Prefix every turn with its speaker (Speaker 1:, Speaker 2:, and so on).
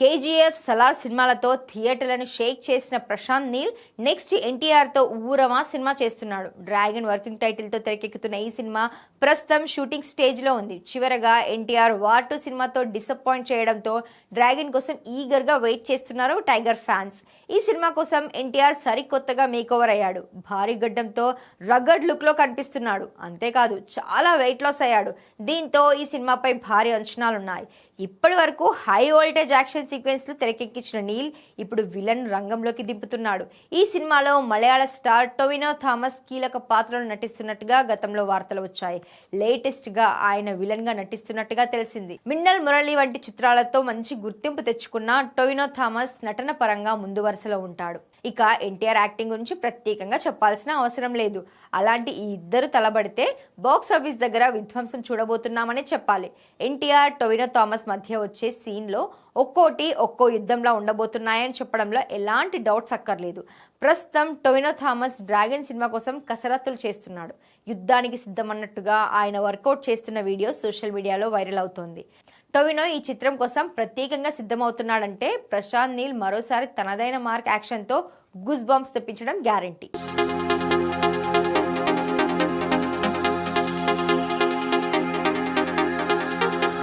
Speaker 1: KGF, Salaar సినిమాలతో థియేటర్లను షేక్ చేసిన Prashanth Neel next ఎన్టీఆర్తో ఊరమా cinema చేస్తున్నాడు. డ్రాగన్ వర్కింగ్ టైటిల్తో తెరకెక్కుతున్న ఈ సినిమా ప్రస్తుతం షూటింగ్ స్టేజ్లో ఉంది. చివరగా ఎన్టీఆర్ వార్ 2 సినిమాతో డిసప్పాయింట్ చేయడంతో డ్రాగన్ కోసం ఈగర్గా వెయిట్ చేస్తున్నారు టైగర్ ఫ్యాన్స్. ఈ సినిమా కోసం ఎన్టీఆర్ సరికొత్తగా మేకోవర్ అయ్యాడు. భారీ గడ్డంతో రగడ్ లుక్లో కనిపిస్తున్నాడు. అంతేకాదు చాలా వెయిట్ లాస్ అయ్యాడు. దీంతో ఈ సినిమాపై భారీ అంచనాలున్నాయి. ఇప్పటి వరకు హై వోల్టేజ్ యాక్షన్ సీక్వెన్స్లు తెరకెక్కించిన నీల్ ఇప్పుడు విలన్ రంగంలోకి దింపుతున్నాడు. ఈ సినిమాలో మలయాళ స్టార్ టొవినో థామస్ కీలక పాత్రలు నటిస్తున్నట్టుగా గతంలో వార్తలు వచ్చాయి. లేటెస్ట్ గా ఆయన విలన్ గా నటిస్తున్నట్టుగా తెలిసింది. మిన్నల్ మురళి వంటి చిత్రాలతో మంచి గుర్తింపు తెచ్చుకున్న టొవినో థామస్ నటన పరంగా ముందు వరుసలో ఉంటాడు. ఇక ఎన్టీఆర్ యాక్టింగ్ గురించి ప్రత్యేకంగా చెప్పాల్సిన అవసరం లేదు. అలాంటి ఈ ఇద్దరు తలబడితే బాక్స్ ఆఫీస్ దగ్గర విధ్వంసం చూడబోతున్నామని చెప్పాలి. ఎన్టీఆర్, టొవినో థామస్ మధ్య వచ్చే సీన్లో ఒక్కో యుద్ధంలా ఉండబోతున్నాయని చెప్పడంలో ఎలాంటి డౌట్స్ అక్కర్లేదు. ప్రస్తుతం టొవినో థామస్ డ్రాగన్ సినిమా కోసం కసరత్తులు చేస్తున్నాడు. యుద్ధానికి సిద్ధమన్నట్టుగా ఆయన వర్కౌట్ చేస్తున్న వీడియో సోషల్ మీడియాలో వైరల్ అవుతోంది. టొవినో ఈ చిత్రం కోసం ప్రత్యేకంగా సిద్ధమవుతున్నాడంటే ప్రశాంత్ నీల్ మరోసారి తనదైన మార్క్ యాక్షన్తో గూస్ బంప్స్ తెప్పించడం గ్యారంటీ.